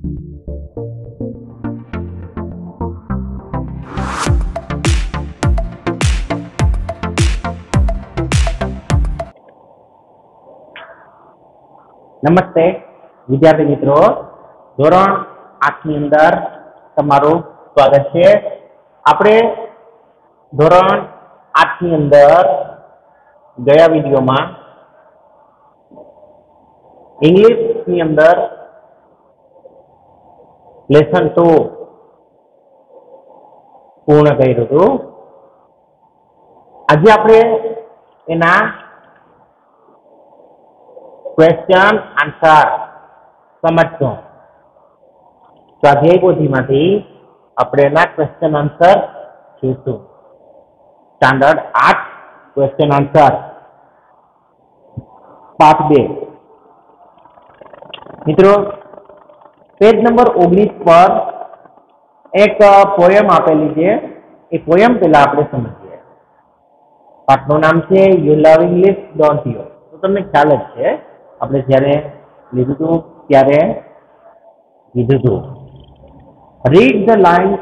નમસ્તે વિદ્યાર્થી મિત્રો, ધોરણ 8 ની અંદર તમારું સ્વાગત છે। આપણે ધોરણ 8 ની અંદર ગયા વિડીયોમાં ઇંગ્લિશ ની અંદર લેસન 2 પૂર્ણ કર્યું હતું। આજે આપણે એના क्वेश्चन आंसर समझो। स्वाध्याय पोथीमांथी આપણે એના ક્વેશ્ચન આન્સર જોઈશું। Standard 8 question answer part 2। મિત્રો, પેજ નંબર 19 પર એક પોયમ આપેલી છે। એ પોયમ પહેલા આપણે સમજીએ। પાઠનું નામ છે you love English don't you. તો તમને ખ્યાલ જ છે, આપણે જ્યારે લીધું હતું ત્યારે કીધું હતું, read the lines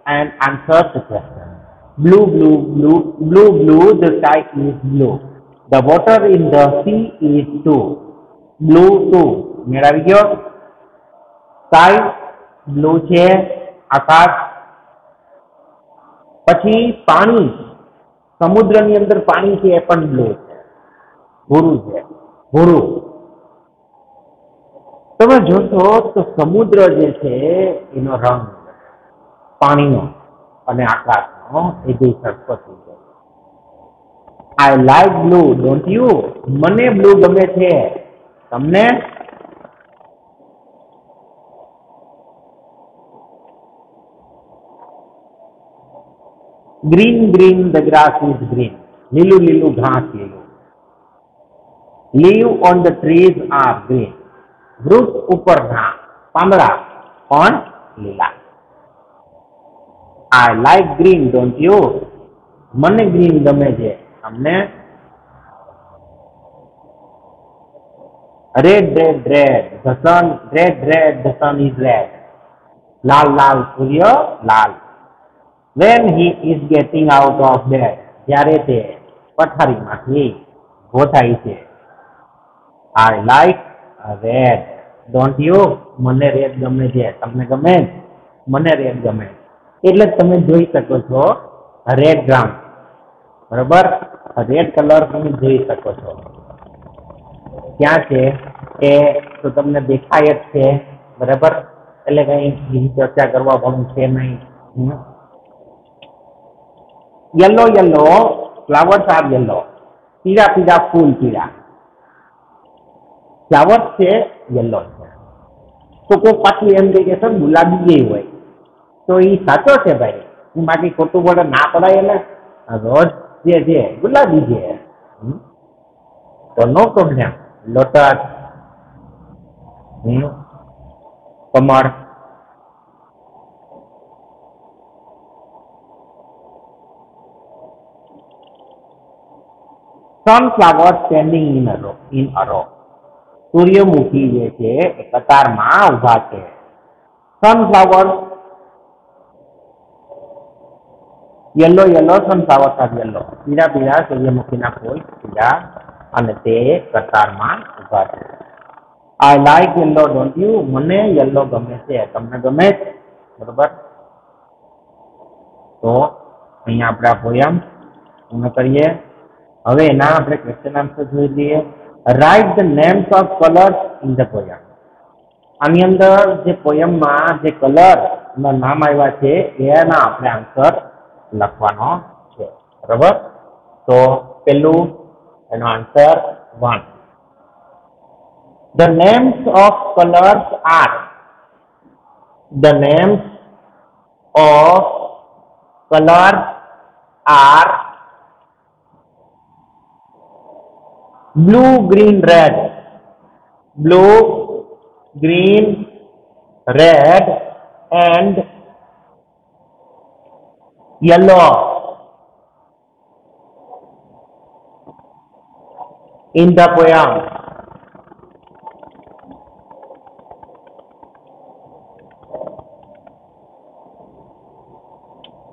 and answer the question. Blue blue blue blue blue the sky is blue, the water in the sea is too blue too. મેળ આવી ગયો? સ્કાય બ્લુ છે, આકાશ। પછી પાણી, સમુદ્રની અંદર પાણી છે એ પણ બ્લુ છે, ભૂરું છે, ભૂરું। તમે જોશો તો સમુદ્ર જે છે એનો રંગ પાણીનો અને આકાશનો એ બે સરખો થઈ જાય। I like blue don't you, મને બ્લુ ગમે છે, તમને? Green green the grass is green, લીલું લીલું ઘાસ લીલું। Leave on the trees are green, વૃક્ષ ઉપરના પાંદડા પણ લીલા। I like green don't you, મને ગ્રીન ગમે છે, તમને? Red red red the sun, red red the sun is red, લાલ લાલ સૂર્ય લાલ। when he is getting out of bed, જ્યારે તે પથારીમાંથી ઊભો થાય છે। I like red don't you, મને રેડ ગમે છે, તમને ગમે? મને રેડ ગમે। એટલે તમે જોઈ શકો છો રેડ ગ્રાઉન્ડ, બરાબર? રેડ કલર તમે જોઈ શકો છો ક્યાં છે એ તો તમને દેખાય જ છે, બરાબર? એટલે કઈ બીજી ચર્ચા કરવા પણ છે નહીં। Yellow yellow flowers are yellow, પીળા પીળા ફૂલ પીળા। ફ્લાવર્સ છે યલો છે, તો કોઈ પાછું એમ કહે કે સર ગુલાબી જે હોય તો એ સાચો છે ભાઈ, હું બાકી ખોટું પડે ના પડાય ને, રોજ જે છે ગુલાબી છે, તો નો પ્રોબ્લેમ। લોટસ, કમળ। Sunflower standing in a row, સૂર્યમુખી જે છે એ કતારમાં ઊભા છે। Sunflower yellow yellow sunflower are yellow, પીળા પીળા સૂર્યમુખીના ફૂલ પીળા અને તે કતારમાં ઊભા છે। I like yellow don't you, મને યલો ગમે છે, તમને ગમે? બરોબર? તો અહીંયા આપણે આ પોયમ પૂર્ણ કરીએ। હવે એના આપણે ક્વેશ્ચન આન્સર જોઈ લઈએ। Right the names of colours in the poem. આની અંદર જે પોયમમાં જે કલર ના નામ આવ્યા છે એના આપણે આન્સર લખવાનો છે, બરાબર? તો પેલું એનો answer 1, the names of colours are, the names of colours are blue green red, blue green red and yellow। in the poem,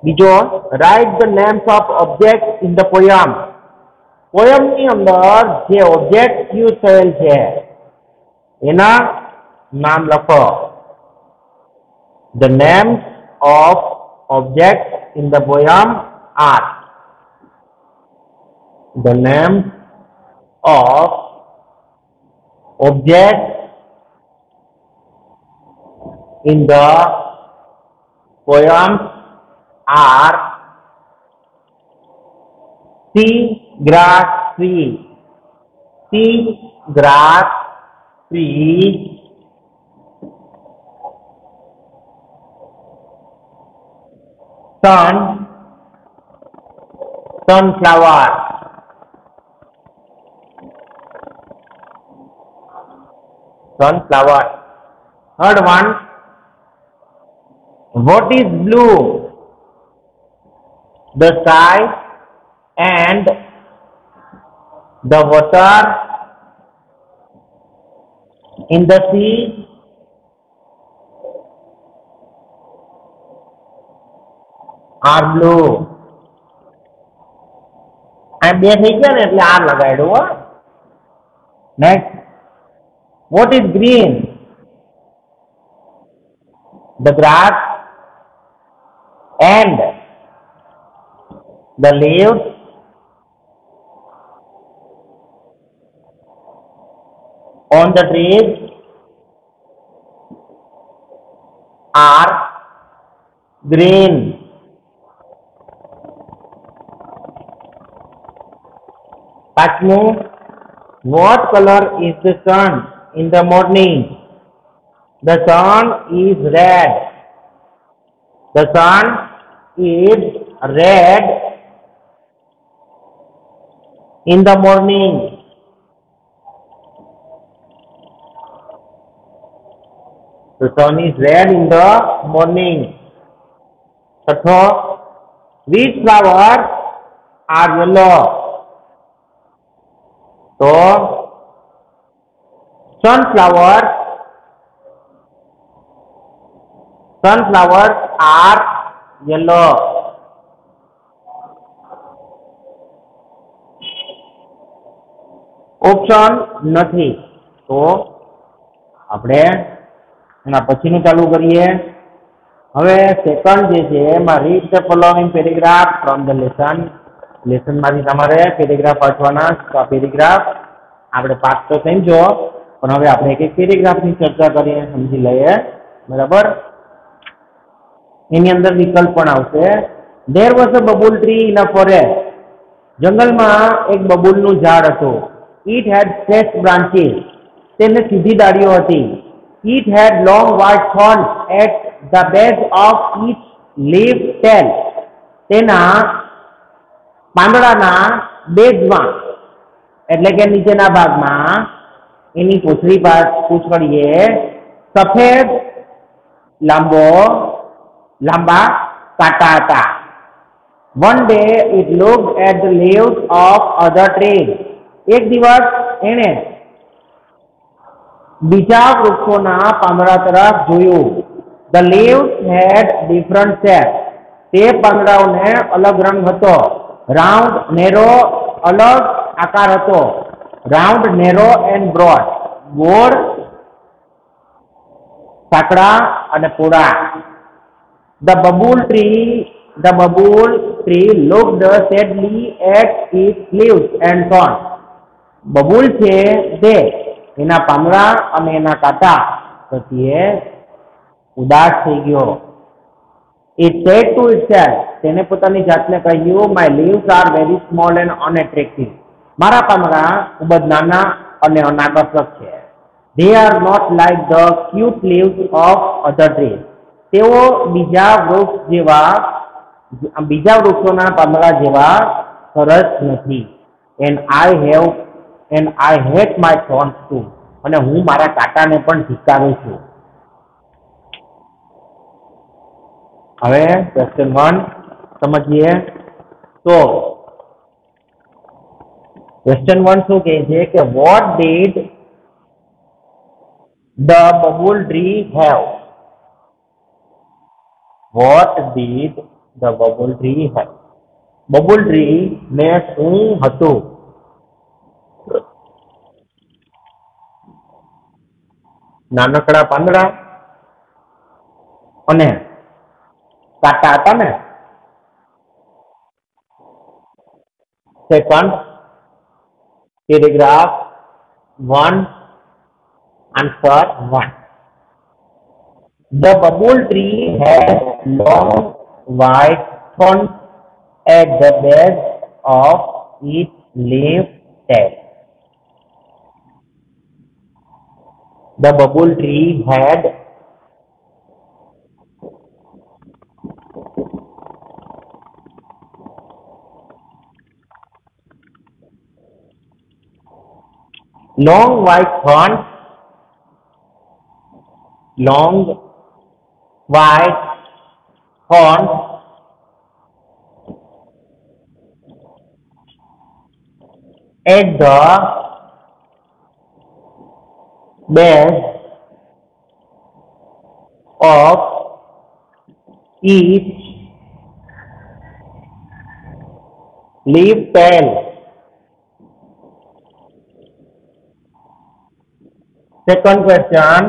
બીજો, write the names of object in the poem. પોયમની અંદર જે ઓબ્જેક્ટ યુઝ થયેલ છે એના નામ લખો. The names of object in the poem are. The names of object in the poems are sea, grass, tree. Sea, grass, tree. Sun, sunflower. Sunflower. Third one. What is blue? The sky and the water in the sea are blue. આ બે થઈ ગયા ને એટલે R લગાડ્યું હો. Next, what is green? The grass and the leaves on the trees are green. Pachmu, what color is the sun in the morning? The sun is red. The sun is red in the morning. The sun is red in the morning. Chhatho, which flowers are yellow? So, sunflowers are yellow. Option નથી. તો આપણે એના પછીનું ચાલુ કરીએ. હવે second જે છે એમાં read the following paragraph from the લેસનમાંથી તમારે પેરેગ્રાફ વાંચવાના. તો આ પેરેગ્રાફ આપણે પાઠ તો સમજો, પણ હવે આપણે એક પેરેગ્રાફની ચર્ચા કરીને સમજી લઈએ. બરાબર? એની અંદર વિકલ્પ પણ આવશે. There was a bubble tree in a forest. જંગલમાં એક બબુલનું ઝાડ હતું. It had straight branches. તેને સીધી ડાળીઓ હતી. It had long white thorns at the base of each leaf tail. તેના પાંદડાના બેઝમાં એટલે કે નીચેના ભાગમાં એની પૂંછડીએ સફેદ લાંબા કાંટા હતા. One day it looked at the leaves of other trees. એક દિવસ એણે બીજા વૃક્ષોના પાંદડા તરફ જોયું. The leaves had different shapes. તે પાંદડાઓને અલગ રંગ હતો. Round, narrow, અલગ આકાર હતો. Round, narrow and broad. ગોળ, સાંકડા અને પોળા. The bubble tree looked sadly at its leaves and thorns. Babul છે તે એના પાંદડા અને એના કાંટા પ્રત્યે ઉદાસ થઈ ગયો. It said to itself, તેને પોતાની જાતને કહ્યું, my leaves are very small and unattractive. મારા પાંદડા ખૂબ જ નાના અને અનાકર્ષક છે. They are not like the cute leaves of other trees. તેઓ બીજા વૃક્ષોના પાંદડા જેવા સરસ નથી. And I hate my thorns too. અને હું મારા કાંટાને પણ ધિક્કારું છું. હવે ક્વેશ્ચન 1 સમજીએ. તો ક્વેશ્ચન 1 શું કહે છે કે what did the bubble tree have? What did the babul tree had. Babul tree ને શું હતું? નાનકડા પાંદડા અને કાંટા હતા ને. Second paragraph 1, answer 1. The bubble tree had long white thorns at the base of its leaf tail. The bubble tree had long white thorns, long white thorns at the base of each leaf tail. Second question,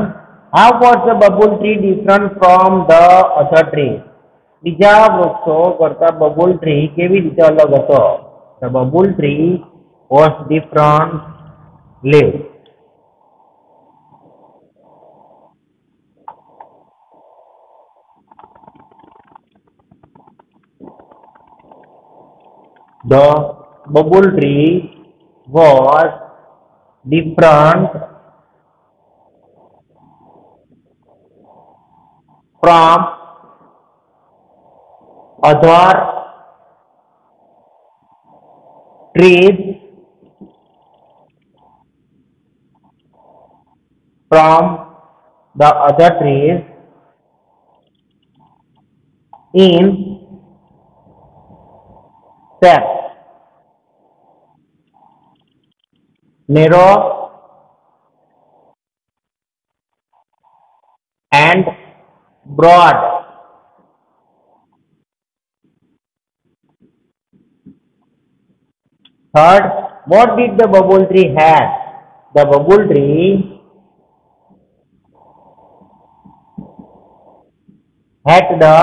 how was the bubble tree different from the other tree? બીજા વૃક્ષો કરતા babul tree કેવી રીતે અલગ હતો? The bubble tree was different leaves. The bubble tree was different from other trees from the other trees in shape, narrow and broad. Third, what did the bubble tree have? The bubble tree had the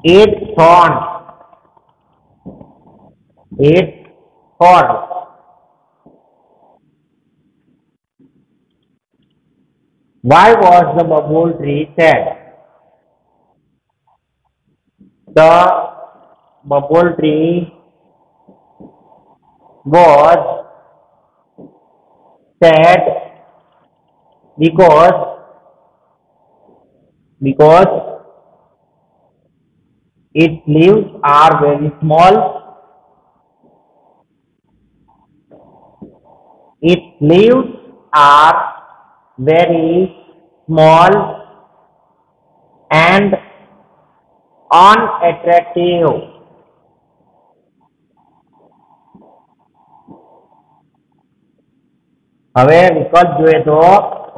8 thorns. 8 thorns. Why was the bubble tree sad? The bubble tree was sad because its leaves are very small. Its leaves are very small and unattractive. હવે વિકલ્પ જોઈએ તો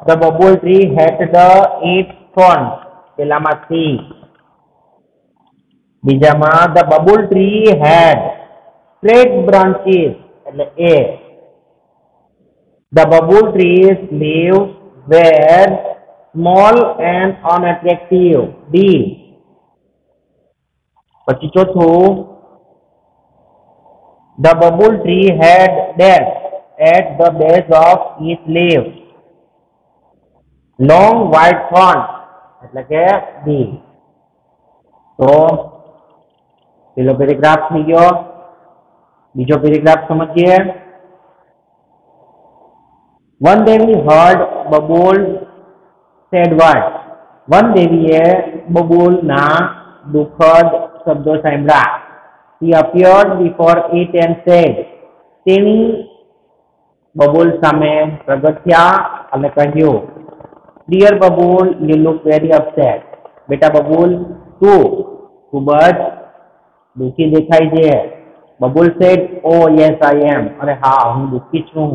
the bubble tree had the 8 thorns. પેલામાં C. બીજામાં the bubble tree had straight branches એટલે A. The bubble tree's leaves were small and unattractive. B. પછી ચોથું the bubble tree had dash at the base of its leaves. Long white thorns એટલે કે B. તો પેલો paragraph થઈ ગયો. બીજો પેરેગ્રાફ સમજીએ. One Devi heard Babul said what? One દેવીએ બબુલના દુઃખદ શબ્દો સાંભળ્યા. He appeared before it and said, તેણી બબુલ સામે પ્રગટ થયા અને કહ્યું, Dear Babul, you look very upset. બેટા બબુલ, તું ખૂબ જ દુઃખી દેખાય છે. Babul said, Oh yes I am. અરે હા, હું દુઃખી છું.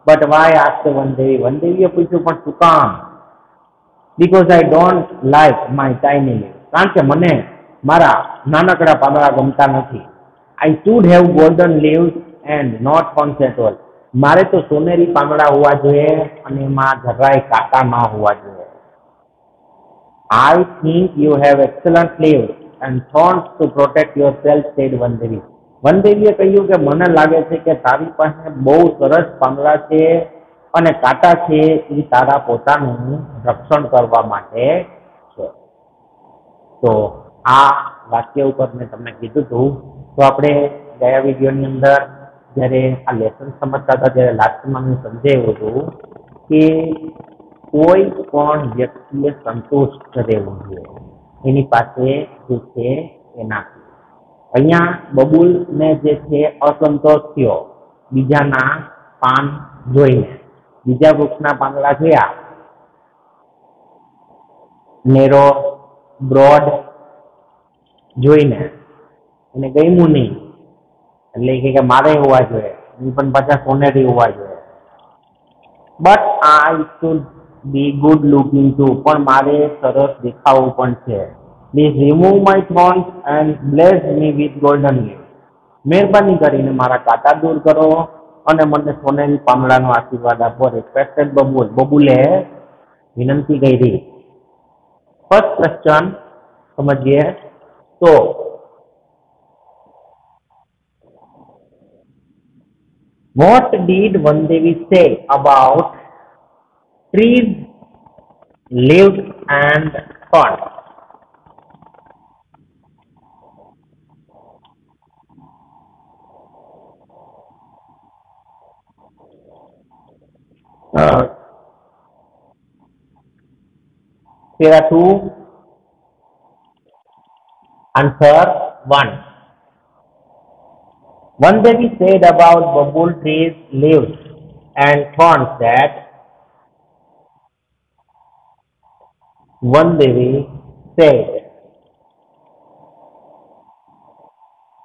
But why? asked વનદેવી. વનદેવીએ પૂછ્યું, પણ શું કામ? because I don't like my tiny leaves. કારણ કે મને મારા નાનકડા પાંદડા ગમતા નથી. I should have golden leaves and not thorns at all. મારે તો સોનેરી પાંદડા હોવા જોઈએ અને એમાં જરાય કાંટા ન હોવા જોઈએ. I think you have excellent leaves and thorns to protect yourself, said વનદેવી. વનદેવીએ કહ્યું કે મને લાગે છે કે તારી પાસે બહુ સરસ પાંદડા છે અને કાંટા છે એ તારા પોતાનું રક્ષણ કરવા માટે છે. તો આ વાક્ય ઉપર મેં તમને કીધું હતું. તો આપણે ગયા વિડીયોની અંદર જ્યારે આ લેસન સમજતા હતા ત્યારે લાસ્ટમાં મેં સમજાવ્યું હતું કે કોઈ પણ વ્યક્તિએ સંતુષ્ટ રહેવું જોઈએ, એની પાસે જે છે એ નાખવું. અહીંયા બબુલને જે છે અસંતોષ થયો બીજાના પાન જોઈને. બીજા વૃક્ષના પાંદડા જોયા, નેરો બ્રોડ જોઈને એને ગમ્યું નહીં, એટલે કે મારે હોવા જોઈએ, એ પણ પાછા સોનેરી હોવા જોઈએ. But I should be good looking to, પણ મારે સરસ દેખાવું પણ છે. Please remove my thorns and bless me with golden leaves. મહેરબાની કરીને મારા કાંટા દૂર કરો અને મને સોનેરી પાંદડાનો આશીર્વાદ આપો. રિક્વેસ્ટેડ બબુલ. બબુલે વિનંતી કરી. ફર્સ્ટ ક્વેશ્ચન સમજીએ તો what did Vandevi say about trees, leaves and thorns? There are two. Answer 1. Vandevi said about bubble trees, leaves and thorns that Vandevi said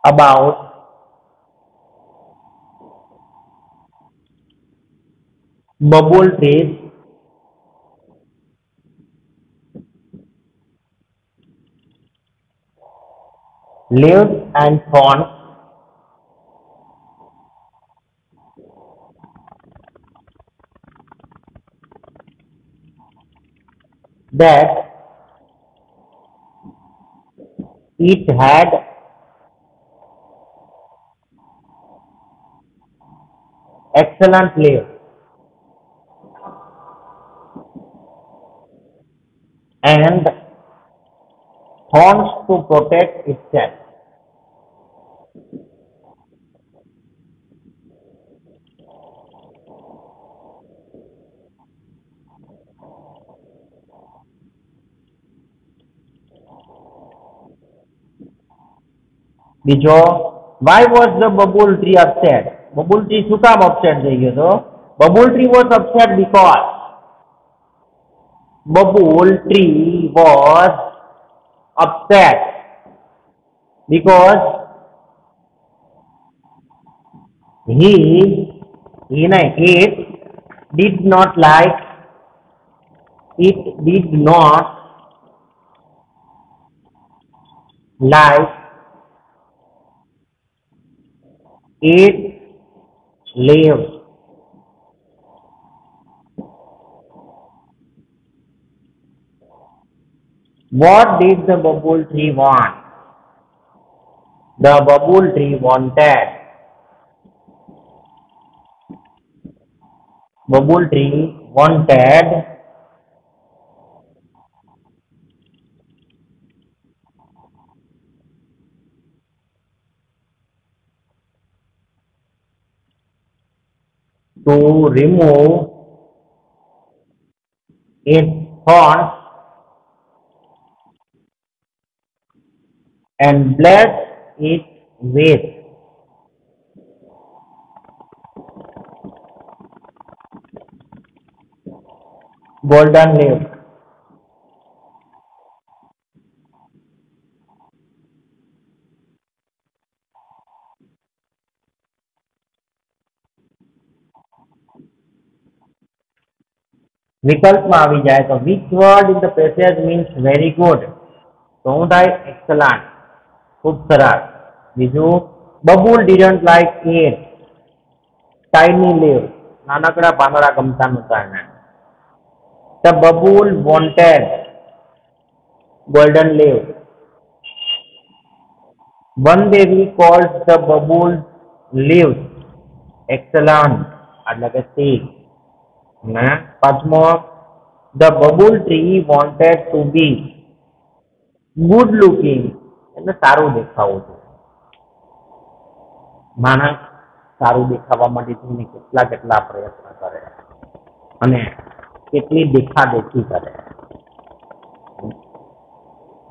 about bubble trees, leaves and thorns that it had excellent leaves and thorns to protect itself. બીજો, why was the bubble tree upset? Bubble tree શું કામ upset થઈ ગયો તો? Bubble tree was upset because bubble tree was upset because it did not like its leaves. What did the bubble tree want? The bubble tree wanted to remove its thorns and bless it with golden leaves. વિકલ્પમાં આવી જાય તો which word in the passage means very good? તો હું થાય excellent, ખૂબ સરસ. બીજું babul didn't like it, tiny leaves, નાનકડા પાંદડા ગમતા નહોતા એને. The bubble wanted golden leaves. One Devi called the bubble leaves excellent, એટલે કે thick. ને પાંચમો, the bubble tree wanted to be good looking, એટલે સારું દેખાવું છે. માણસ સારું દેખાવા માટે થઈને કેટલા કેટલા પ્રયત્ન કરે અને કેટલી દેખાદેખી કરે.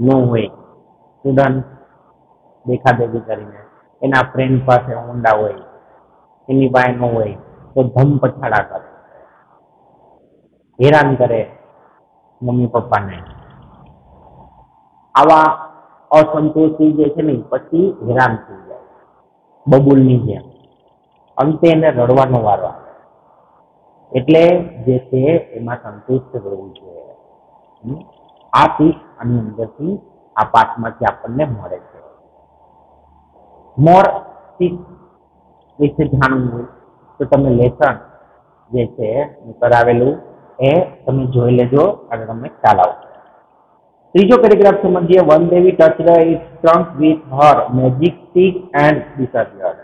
નો હોય સ્ટુડન્ટ દેખાદેખી કરીને એના ફ્રેન્ડ પાસે ઊંડા હોય, એની પાસે ન હોય તો ધમ પછાડા કરે, હેરાન કરે મમ્મી પપ્પાને. આવા અસંતોષી જે છે ને પછી હેરાન થઈ જાય બબુલની જેમ, અંતે એને રડવાનો વારો આવે. એટલે જે છે એમાં સંતુષ્ટ રહેવું જોઈએ. આ શીખ આની અંદરથી આ પાઠમાંથી આપણને મળે છે. મોર શીખ વિશે જાણવું હોય તો તમે લેસન જે છે કરાવેલું એ તમે જોઈ લેજો અને તમને ખ્યાલ આવશે. ત્રીજો પેરેગ્રાફ સમજીએ. Van Devi touched its trunk with her magic stick and disappeared.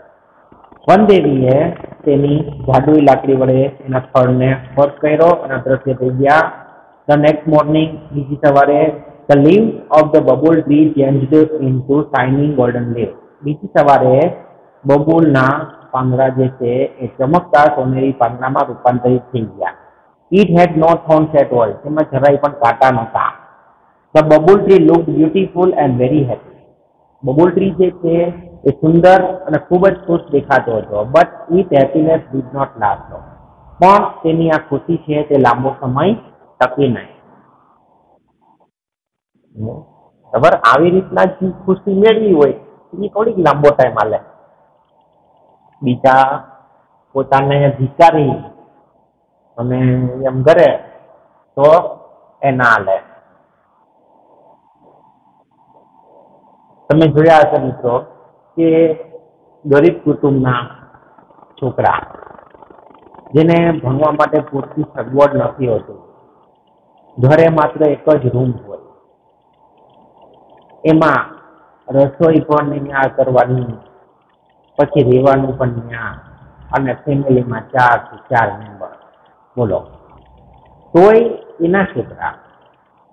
વન દેવીએ તેની જાદુઈ લાકડી વડે એના ફળને સ્પર્શ કર્યો અને અદ્રશ્ય થઈ ગયા. ધ નેક્સ્ટ મોર્નિંગ, બીજી સવારે, the leaves of the babul tree changed into shining golden leaves. બીજી સવારે બબુલના પાંદડા જે છે એ ચમકતા સોનેરી પાંદડામાં રૂપાંતરિત થઈ ગયા. It had no thorns at all, તેમાં જરાય પણ કાંટા નહોતા. The babul tree looked beautiful and very happy. Babul tree જે છે એ સુંદર અને ખૂબ જ ખુશ દેખાતો હતો. But it happiness did not last. પણ તેની આ ખુશી છે તે લાંબો સમય ટકી નહીં. ખબર, આવી રીતના જ ખુશી મેળવી હોય એની થોડીક લાંબો ટાઈમ હાલે. બીજા પોતાને ધિકારી અને એમ કરે તો એ ના હાલે. તમે જોયા હશે મિત્રો કે ગરીબ કુટુંબના છોકરા જેને ભણવા માટે પૂરતી સગવડ નથી હોતી, ઘરે માત્ર એક જ રૂમ હોય, એમાં રસોઈ પણ ન્યા કરવાની, પછી રહેવાનું પણ ન્યા, અને ફેમિલીમાં 4 થી 4 મેમ્બર. બોલો, તોય એના છોકરા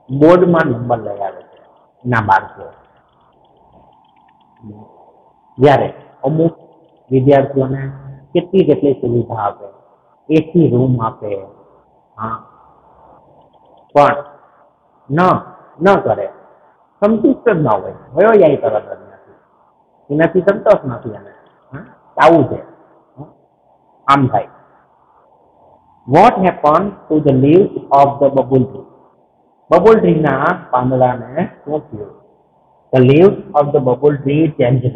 બોર્ડમાં નંબર લઈ આવે છે એના બાળકો. જ્યારે અમુક વિદ્યાર્થીઓને કેટલી કેટલી સુવિધા આપે, એસી રૂમ આપે, હા, પણ ન કરે, સંતુષ્ટ જ ના હોય, વયો જાય તરત જ નથી, એનાથી સંતોષ નથી એને. આવું છે, આમ થાય. What happen to the leaves of the babul tree? બબુલ ટ્રીના પાંદડાને શું થયું? The leaves of the bubble tree changed.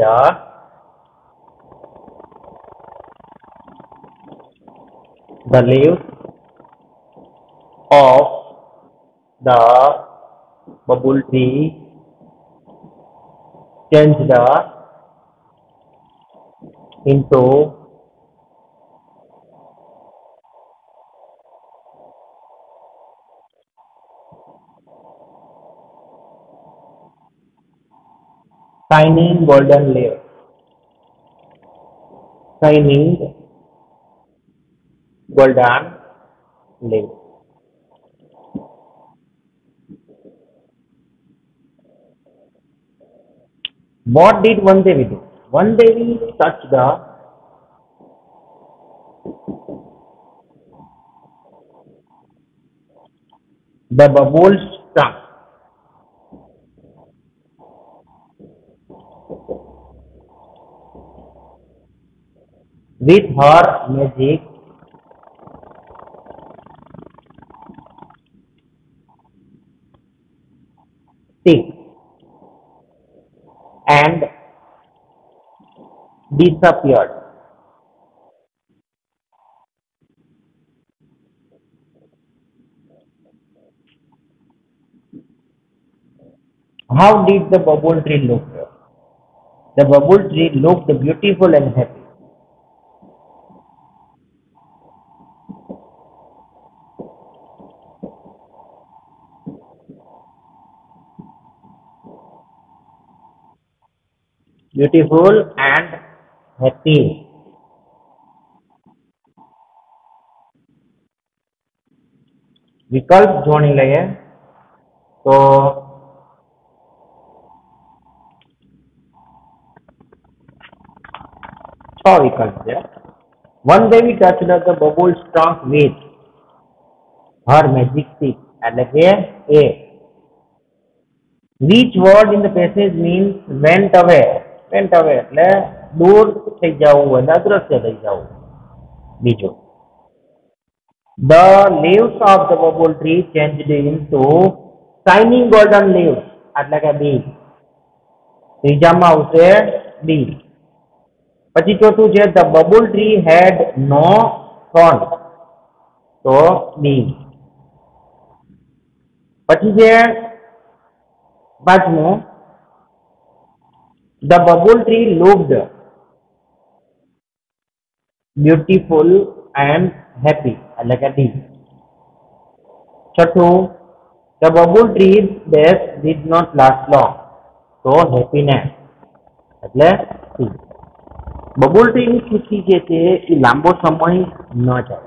The leaves of the bubble tree changed into shining golden leaves. Shining golden leaves. What did one Devi do? One Devi touched the bubble's trunk with her magic stick and disappeared. How did the bubble tree look? The bubble tree looked beautiful and happy. Beautiful and happy. વિકલ્પ જોણી લઈએ તો છ વિકલ્પ છે. One day we touched the bubble trunk with her magic stick. એટલે કે A. Which word in the passage means went away? Went away એટલે દૂર થઈ જવું અને અદ્રશ્ય થઈ જવું. બીજું, the leaves of the bubble tree changed into shining golden leaves. એટલે કે B. ત્રીજામાં આવશે B. પછી ચોથું છે the bubble tree had no thorn. તો B. પછી છે પાંચમું, the bubble tree looked beautiful and happy. એટલે કે D. છઠ્ઠું, the bubble tree's days did not last long. તો happiness. એટલે C. બબુલ ટ્રીની ખુશી જે છે એ લાંબો સમય ન જાય.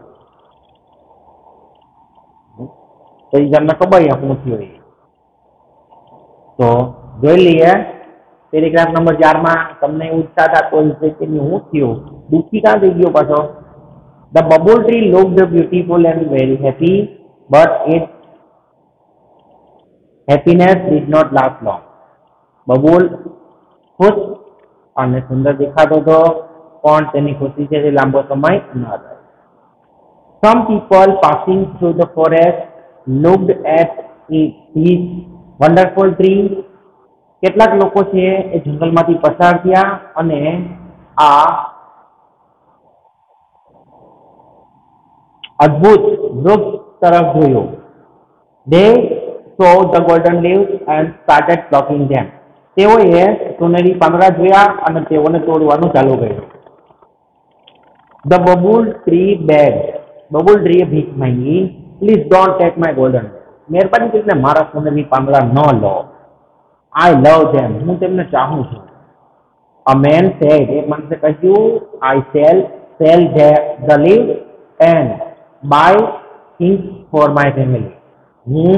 તો એ તમને ખબર શું થયું. તો જોઈ લઈએ પેરેગ્રાફ નંબર 4 માં તમને ઉત્સાહ થતો હોય કે શું થયું, દુઃખી કાં થઈ ગયો પાછો. The bubble tree looked beautiful and very happy, but its happiness did not last long. Babul ખુશ અને સુંદર દેખાતો હતો પણ તેની ખુશી છે તે લાંબો સમય ન રહે. Some people passing through the forest looked at his wonderful tree. કેટલાક લોકો છે એ જંગલમાંથી પસાર થયા અને આ અદ્ભુત વૃક્ષ તરફ જોયું. They saw the golden leaves and started plucking them. તેઓએ સોનેરી પાંદડા જોયા અને તેઓને તોડવાનું ચાલુ કર્યું. The bubble tree begged. Babul ટ્રીએ ભીખ માંગી. Please don't take my golden leaves. મહેરબાની કરીને મારા સોનેરી પાંદડા ન લો. I love them. હું તેમને ચાહું છું. A man said. એક માણસે કહ્યું, I sell the leaves and buy things for my family. હું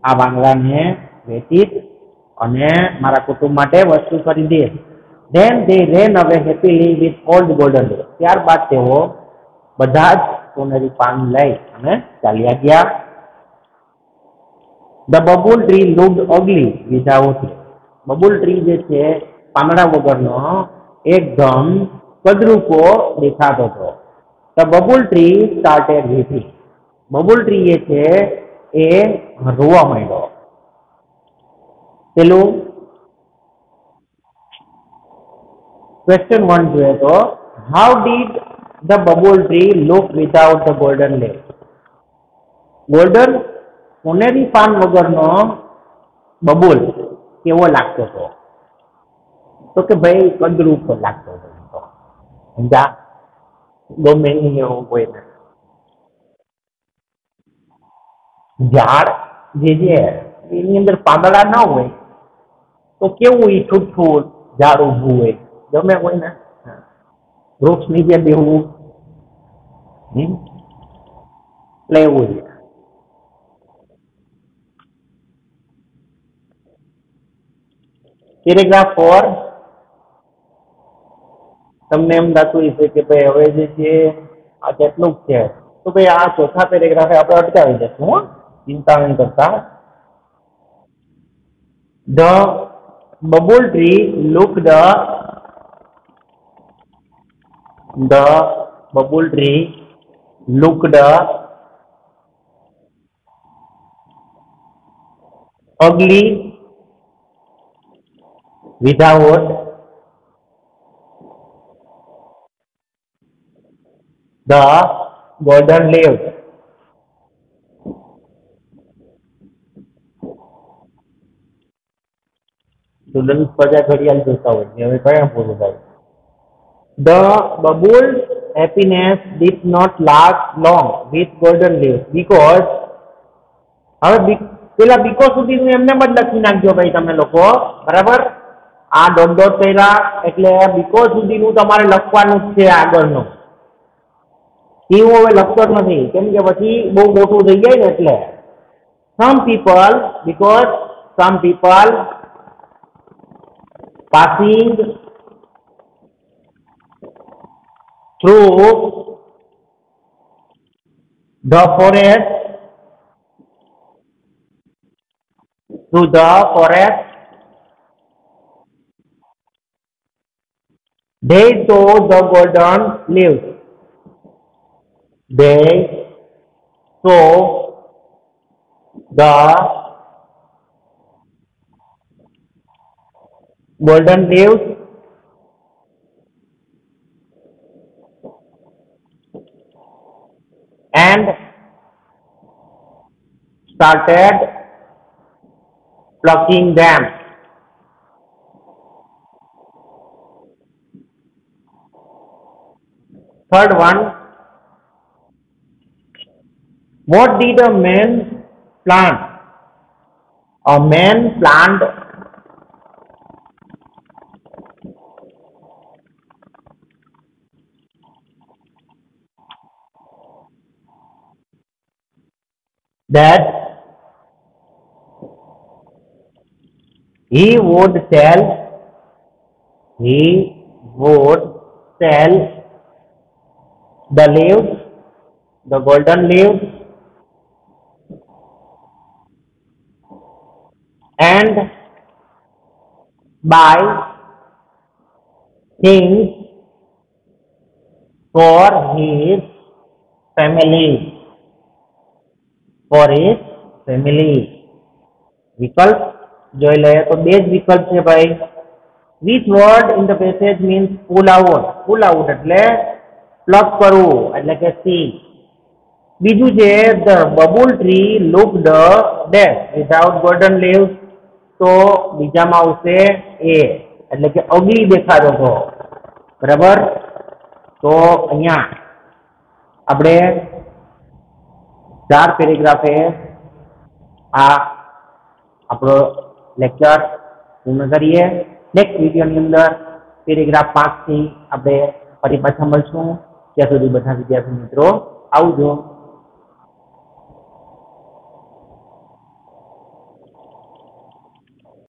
આ પાંદડાને વેચીશ અને મારા કુટુંબ માટે વસ્તુ ખરીદીશ. Then they ran away happily with all the golden leaves. ત્યારબાદ તેઓ બધા જ સોનેરી પાન લઈ અને ચાલ્યા ગયા. The bubble tree looked ugly without it. Babul tree જે છે પાંદડા વગરનો એકદમ કદરૂપો દેખાતો હતો. The bubble tree started weeping. Babul tree જે છે એ રોવા માંડ્યો. પેલું ક્વેશ્ચન 1 જોઈએ તો how did the bubble tree look without the golden leaf? Golden સોનેરી પાન વગરનો બબુલ કેવો લાગતો હતો? તો કે ભાઈ કદરૂપ લાગતો હતો. સમજા? ગમે એવું કોઈ ને ઝાડ જે છે એની અંદર પાંદડા ન હોય તો કેવું એ છૂટછૂટ ઝાડ ઊભું હોય, ગમે કોઈ ને વૃક્ષ નીચે બેહવું એટલે એવું છે. પેરેગ્રાફ 4 તમને એમ થતું હશે કે ભાઈ હવે જે છે આ કેટલું છે, તો ભાઈ આ ચોથા પેરેગ્રાફે આપણે અટકાવી દઈશું. ચિંતા નહીં કરતા. The bubble tree looked ugly without the golden leaves. Student બધા ઘડિયાળ જોતા હોય છે. હવે કયા પૂરું થાય? The bubble's happiness did not last long with golden leaves because હવે પેલા બીકો સુધીનું એમને જ લખી નાખજો ભાઈ તમે લોકો, બરાબર? આ ડોટ ડોટ કર્યા એટલે બીકો સુધીનું તમારે લખવાનું જ છે આગળનું. એ હું હવે લખતો જ નથી કેમ કે પછી બહુ મોટું થઈ જાય ને એટલે. Some people, because some people passing through the forest they saw the golden leaves. They saw the golden leaves and started plucking them. Third one, what did a man plant? A man plant that he would sell the leaves, the golden leaves, and buy things for his family. વિકલ્પ જોઈ લઈએ તો બે જ વિકલ્પ છે ભાઈ. Which word in the passage means pull out? Pull out એટલે પ્લગ કરવું એટલે કે see. બીજું છે the bubble tree looked dash without golden leaves, તો બીજામાં આવશે એ એટલે કે અગલી દેખાતો હતો, બરાબર? તો અહીંયા આપણે 4 પેરેગ્રાફે આ આપણો લેક્ચર પૂર્ણ કરીએ. નેક્સ્ટ વિડીયોની અંદર પેરેગ્રાફ 5 થી આપણે ફરી પાછા મળશું. ત્યાં સુધી બધા વિદ્યાર્થી મિત્રો આવજો.